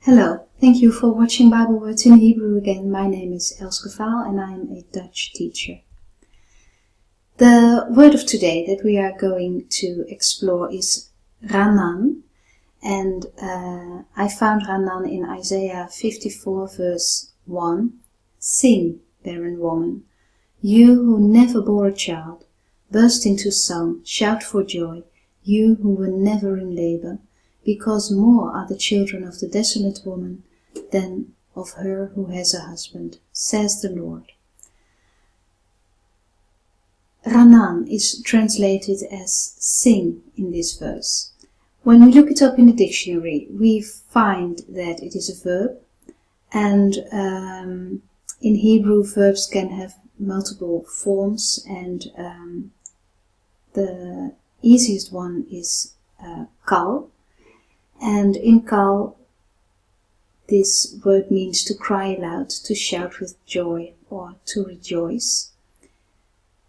Hello, thank you for watching Bible Words in Hebrew again. My name is Elske Vaal and I am a Dutch teacher. The word of today that we are going to explore is Ránan, and I found Ránan in Isaiah 54 verse 1. Sing, barren woman, you who never bore a child, burst into song, shout for joy, you who were never in labor, because more are the children of the desolate woman than of her who has a husband, says the Lord. Ránan is translated as sing in this verse. When we look it up in the dictionary, we find that it is a verb, and in Hebrew verbs can have multiple forms, and the easiest one is kal. And in kal, this word means to cry aloud, to shout with joy, or to rejoice.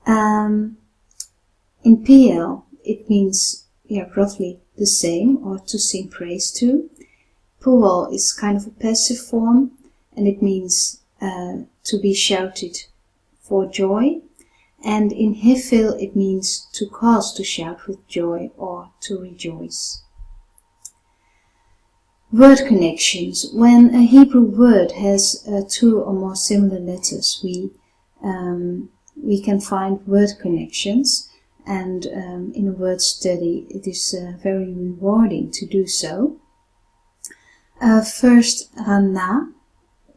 In PL, it means roughly the same, or to sing praise to. Pual is kind of a passive form, and it means to be shouted for joy. And in Hifil, it means to cause to shout with joy or to rejoice. Word connections. When a Hebrew word has two or more similar letters, we can find word connections, and in a word study it is very rewarding to do so. First, Rana,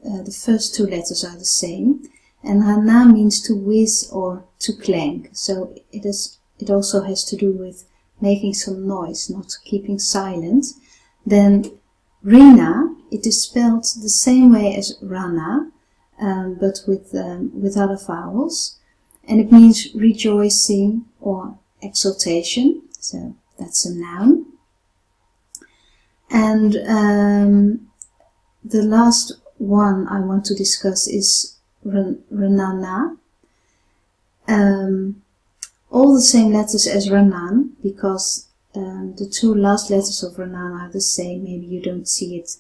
the first two letters are the same, and Rana means to whiz or to clank, so it also has to do with making some noise, not keeping silent. Then Rina, it is spelled the same way as Rana, but with other vowels, and it means rejoicing or exultation, so that's a noun. And the last one I want to discuss is Renana. All the same letters as Ránan, because the two last letters of Ránan are the same. Maybe you don't see it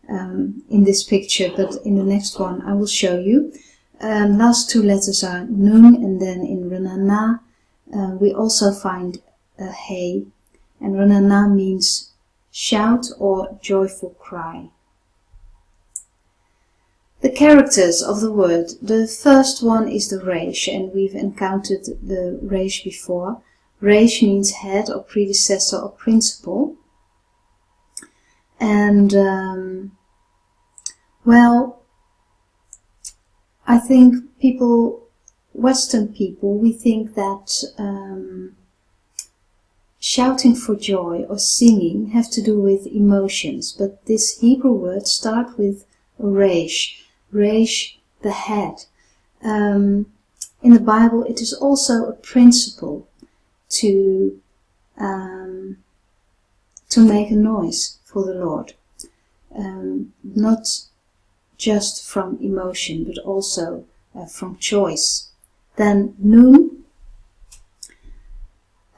in this picture, but in the next one I will show you. Last two letters are Nun, and then in Renana we also find a Hey, and Renana means shout or joyful cry. The characters of the word. The first one is the resh, and we've encountered the resh before. Resh means head or predecessor or principle. And, well, I think Western people, we think that shouting for joy or singing have to do with emotions. But this Hebrew word starts with resh. Resh, the head. In the Bible, it is also a principle to make a noise for the Lord, not just from emotion, but also from choice. Then Nun,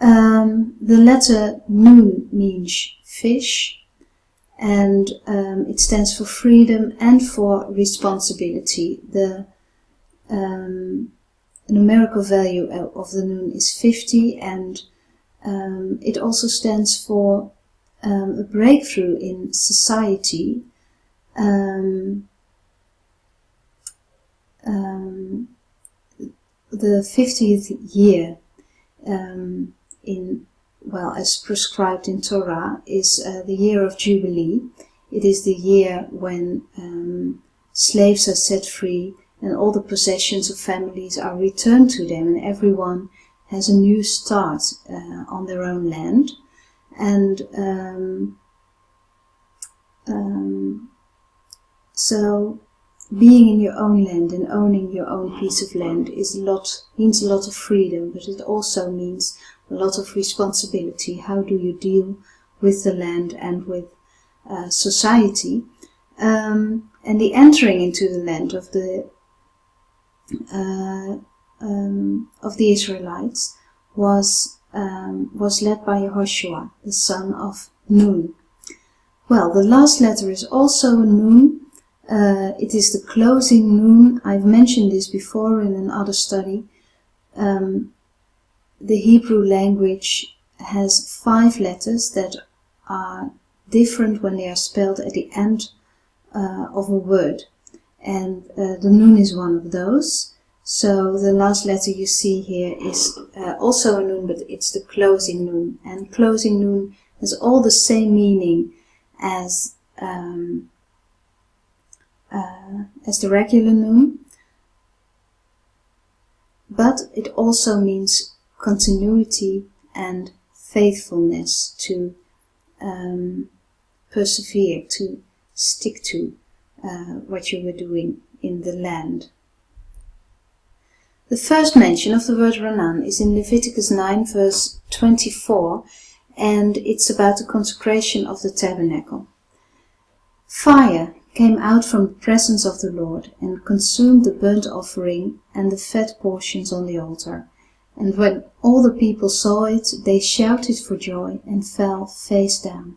the letter Nun means fish, and it stands for freedom and for responsibility. The numerical value of the Nun is 50, and it also stands for a breakthrough in society. The 50th year as prescribed in Torah is the year of Jubilee. It is the year when slaves are set free and all the possessions of families are returned to them, and everyone has a new start on their own land. And so being in your own land and owning your own piece of land means a lot of freedom, but it also means a lot of responsibility. How do you deal with the land and with society? And the entering into the land of the Israelites was led by Yehoshua, the son of Nun. Well, the last letter is also a nun. It is the closing nun. I've mentioned this before in another study. The Hebrew language has 5 letters that are different when they are spelled at the end of a word. And the nun is one of those. So the last letter you see here is also a nun, but it's the closing nun. And closing nun has all the same meaning as the regular nun, but it also means continuity and faithfulness, to persevere, to stick to what you were doing in the land. The first mention of the word Ránan is in Leviticus 9 verse 24, and it's about the consecration of the tabernacle. Fire came out from the presence of the Lord and consumed the burnt offering and the fat portions on the altar. And when all the people saw it, they shouted for joy and fell face down.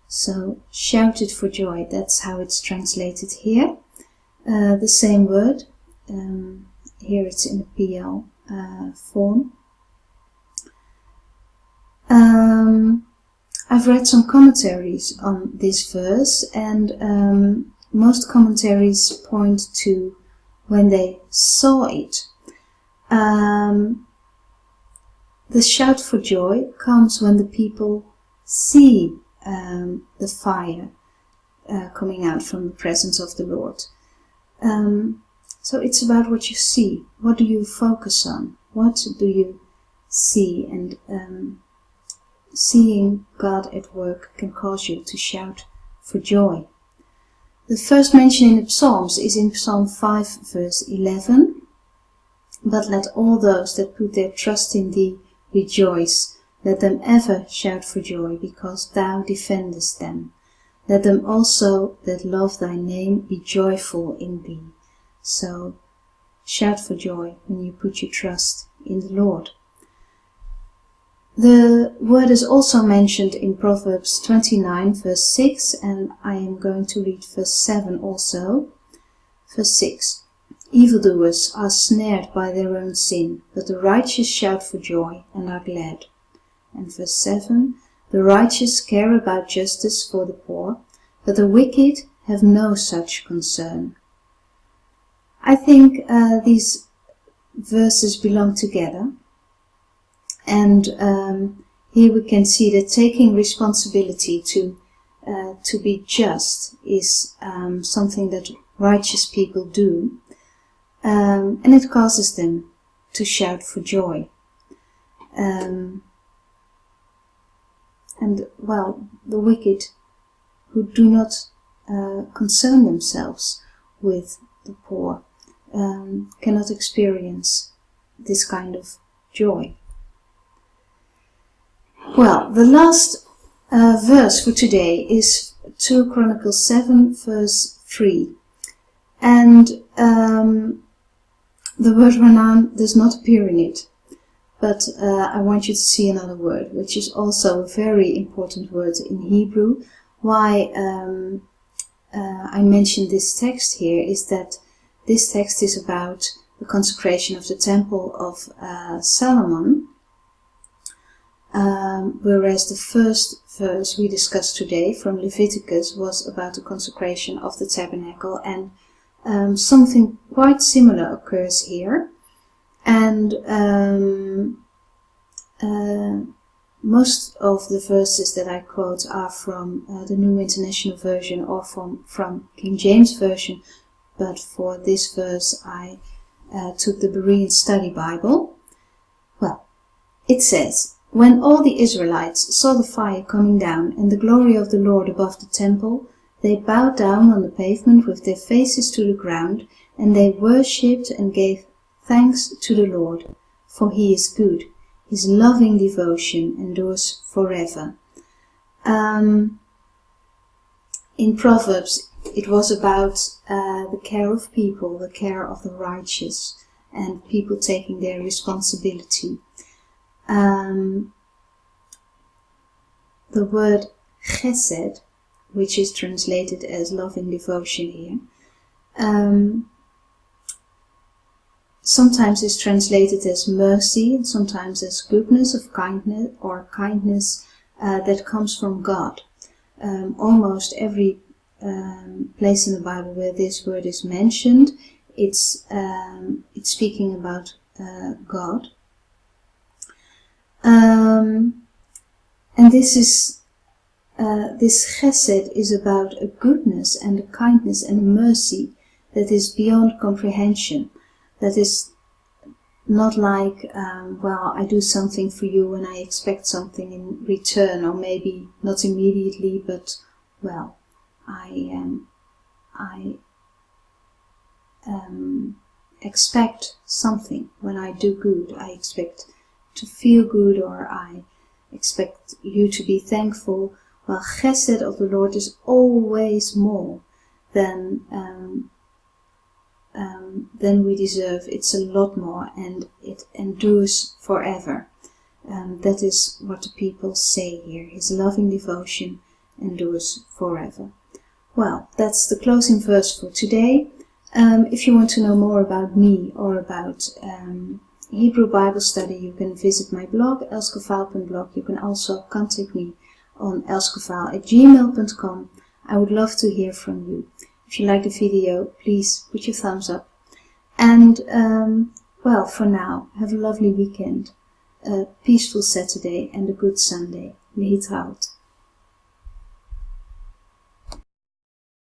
So, shouted for joy, that's how it's translated here. The same word, here it's in a PL form. I've read some commentaries on this verse, and most commentaries point to when they saw it. The shout for joy comes when the people see the fire coming out from the presence of the Lord. So it's about what you see. What do you focus on? What do you see? And seeing God at work can cause you to shout for joy. The first mention in the Psalms is in Psalm 5 verse 11. But let all those that put their trust in thee rejoice. Let them ever shout for joy, because thou defendest them. Let them also that love thy name be joyful in thee. So, shout for joy when you put your trust in the Lord. The word is also mentioned in Proverbs 29 verse 6, and I am going to read verse 7 also. Verse 6. Evildoers are snared by their own sin, but the righteous shout for joy and are glad. And verse 7. The righteous care about justice for the poor, but the wicked have no such concern. I think these verses belong together. And here we can see that taking responsibility to be just is something that righteous people do, and it causes them to shout for joy. And well, the wicked who do not concern themselves with the poor cannot experience this kind of joy. Well, the last verse for today is 2 Chronicles 7 verse 3. And the word Ránan does not appear in it. But I want you to see another word, which is also a very important word in Hebrew. Why I mentioned this text here is that this text is about the consecration of the temple of Solomon. Whereas the first verse we discussed today from Leviticus was about the consecration of the tabernacle, and something quite similar occurs here. And most of the verses that I quote are from the New International Version or from King James Version, but for this verse I took the Berean Study Bible. Well, it says, when all the Israelites saw the fire coming down and the glory of the Lord above the temple, they bowed down on the pavement with their faces to the ground, and they worshipped and gave thanks to the Lord, for he is good. His loving devotion endures forever. In Proverbs, it was about the care of people, the care of the righteous, and people taking their responsibility. The word chesed, which is translated as loving devotion here, sometimes is translated as mercy, and sometimes as goodness of kindness, or kindness that comes from God. Almost every place in the Bible where this word is mentioned, it's speaking about God. And this chesed is about a goodness and a kindness and a mercy that is beyond comprehension. That is not like, well, I do something for you and I expect something in return, or maybe not immediately, but, well, I expect something when I do good. I expect to feel good, or I expect you to be thankful. Well, chesed of the Lord is always more than we deserve. It's a lot more, and it endures forever. That is what the people say here. His loving devotion endures forever. Well, that's the closing verse for today. If you want to know more about me or about Hebrew Bible study, you can visit my blog, elskevaal.blog. You can also contact me on elskevaal@gmail.com. I would love to hear from you. If you like the video, please put your thumbs up. And, well, for now, have a lovely weekend, a peaceful Saturday and a good Sunday. Lihitraut.